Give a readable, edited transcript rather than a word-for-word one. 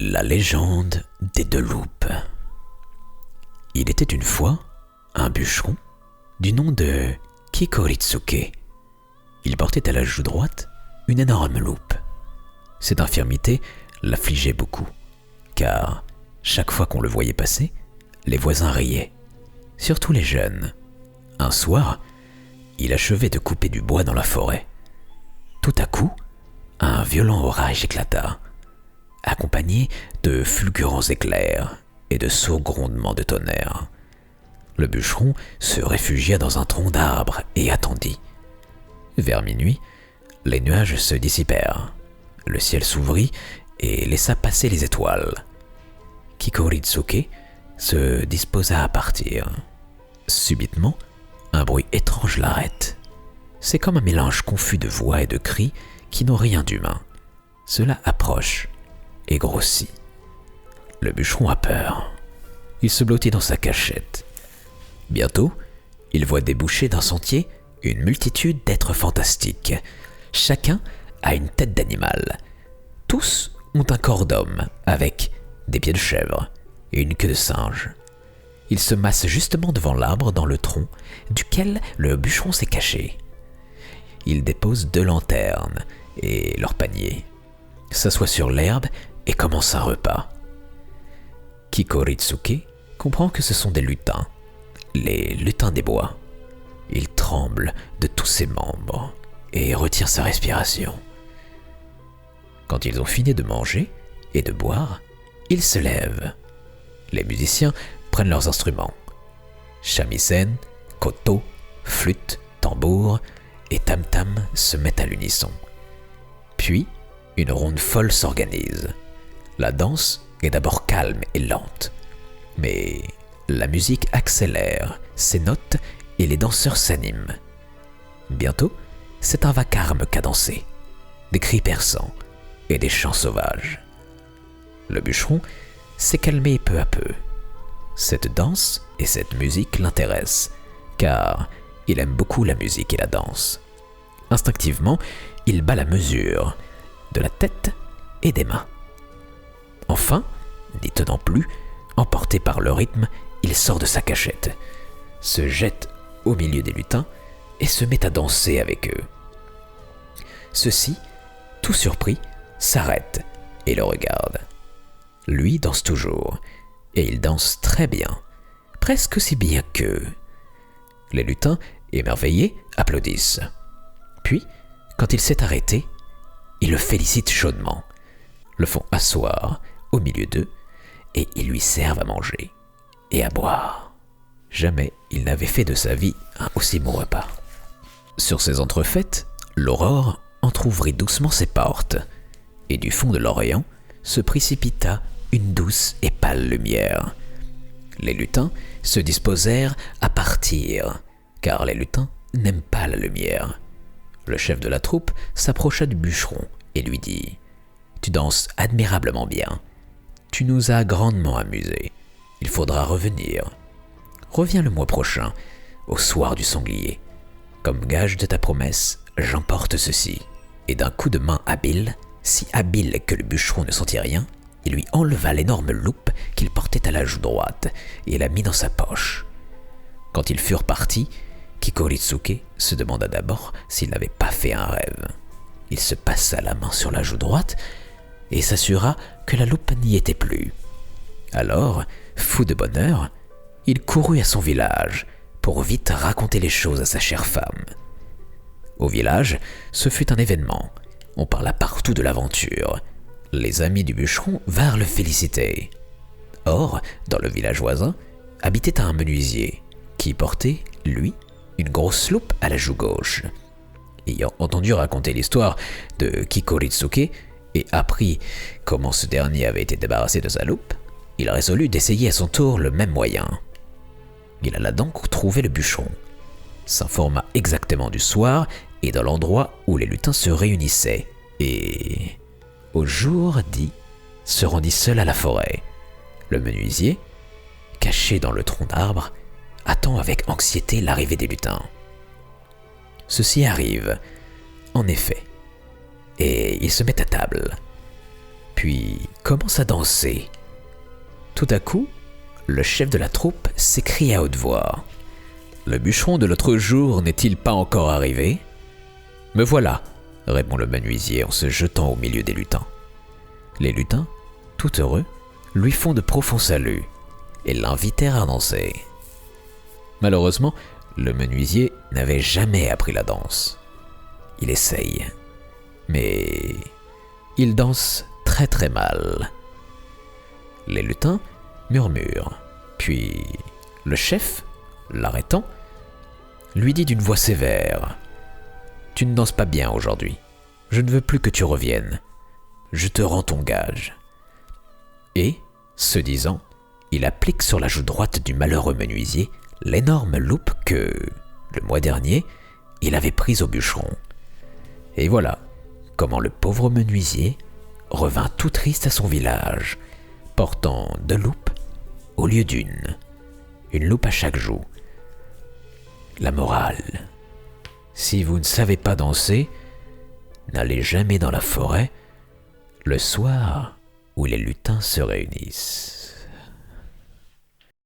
La légende des deux loupes. Il était une fois un bûcheron du nom de Kikoritsuke. Il portait à la joue droite une énorme loupe. Cette infirmité l'affligeait beaucoup, car chaque fois qu'on le voyait passer, les voisins riaient, surtout les jeunes. Un soir, il achevait de couper du bois dans la forêt. Tout à coup, un violent orage éclata, accompagné de fulgurants éclairs et de sourds grondements de tonnerre. Le bûcheron se réfugia dans un tronc d'arbre et attendit. Vers minuit, les nuages se dissipèrent. Le ciel s'ouvrit et laissa passer les étoiles. Kikoritsuke se disposa à partir. Subitement, un bruit étrange l'arrête. C'est comme un mélange confus de voix et de cris qui n'ont rien d'humain. Cela approche et grossit. Le bûcheron a peur. Il se blottit dans sa cachette. Bientôt, il voit déboucher d'un sentier une multitude d'êtres fantastiques. Chacun a une tête d'animal. Tous ont un corps d'homme avec des pieds de chèvre et une queue de singe. Ils se massent justement devant l'arbre dans le tronc duquel le bûcheron s'est caché. Ils déposent 2 lanternes et leur panier, s'assoient sur l'herbe et commencent un repas. Kikoritsuke comprend que ce sont des lutins, les lutins des bois. Il tremble de tous ses membres et retient sa respiration. Quand ils ont fini de manger et de boire, ils se lèvent. Les musiciens prennent leurs instruments. Shamisen, koto, flûte, tambour et tam-tam se mettent à l'unisson. Puis, une ronde folle s'organise. La danse est d'abord calme et lente, mais la musique accélère ses notes et les danseurs s'animent. Bientôt, c'est un vacarme cadencé, des cris perçants et des chants sauvages. Le bûcheron s'est calmé peu à peu. Cette danse et cette musique l'intéressent, car il aime beaucoup la musique et la danse. Instinctivement, il bat la mesure de la tête et des mains. Enfin, n'y tenant plus, emporté par le rythme, il sort de sa cachette, se jette au milieu des lutins et se met à danser avec eux. Ceux-ci, tout surpris, s'arrêtent et le regardent. Lui danse toujours, et il danse très bien, presque aussi bien qu'eux. Les lutins, émerveillés, applaudissent. Puis, quand il s'est arrêté, ils le félicitent chaudement, le font asseoir au milieu d'eux, et ils lui servent à manger et à boire. Jamais il n'avait fait de sa vie un aussi bon repas. Sur ces entrefaites, l'aurore entr'ouvrit doucement ses portes, et du fond de l'Orient se précipita une douce et pâle lumière. Les lutins se disposèrent à partir, car les lutins n'aiment pas la lumière. Le chef de la troupe s'approcha du bûcheron et lui dit « Tu danses admirablement bien. Tu nous as grandement amusés. Il faudra revenir. Reviens le mois prochain, au soir du sanglier. Comme gage de ta promesse, j'emporte ceci. » Et d'un coup de main habile, si habile que le bûcheron ne sentit rien, il lui enleva l'énorme loupe qu'il portait à la joue droite et la mit dans sa poche. Quand ils furent partis, Kikoritsuke se demanda d'abord s'il n'avait pas fait un rêve. Il se passa la main sur la joue droite et s'assura que la loupe n'y était plus. Alors, fou de bonheur, il courut à son village pour vite raconter les choses à sa chère femme. Au village, ce fut un événement. On parla partout de l'aventure. Les amis du bûcheron vinrent le féliciter. Or, dans le village voisin, habitait un menuisier qui portait, lui, une grosse loupe à la joue gauche. Ayant entendu raconter l'histoire de Kikoritsuke et appris comment ce dernier avait été débarrassé de sa loupe, il résolut d'essayer à son tour le même moyen. Il alla donc trouver le bûcheron, s'informa exactement du soir et de l'endroit où les lutins se réunissaient, et, au jour dit, se rendit seul à la forêt. Le menuisier, caché dans le tronc d'arbre, attend avec anxiété l'arrivée des lutins. Ceux-ci arrivent, en effet, et ils se mettent à table. puis commence à danser. Tout à coup, le chef de la troupe s'écrie à haute voix. « Le bûcheron de l'autre jour n'est-il pas encore arrivé ?»« Me voilà !» répond le menuisier en se jetant au milieu des lutins. Les lutins, tout heureux, lui font de profonds saluts et l'invitèrent à danser. Malheureusement, le menuisier n'avait jamais appris la danse. Il essaye, mais il danse très très mal. Les lutins murmurent, puis le chef, l'arrêtant, lui dit d'une voix sévère : « Tu ne danses pas bien aujourd'hui. Je ne veux plus que tu reviennes. Je te rends ton gage. » Et, ce disant, il applique sur la joue droite du malheureux menuisier l'énorme loupe que, le mois dernier, il avait prise au bûcheron. Et voilà comment le pauvre menuisier revint tout triste à son village, portant 2 loupes au lieu d'une, une loupe à chaque joue. La morale: si vous ne savez pas danser, n'allez jamais dans la forêt le soir où les lutins se réunissent.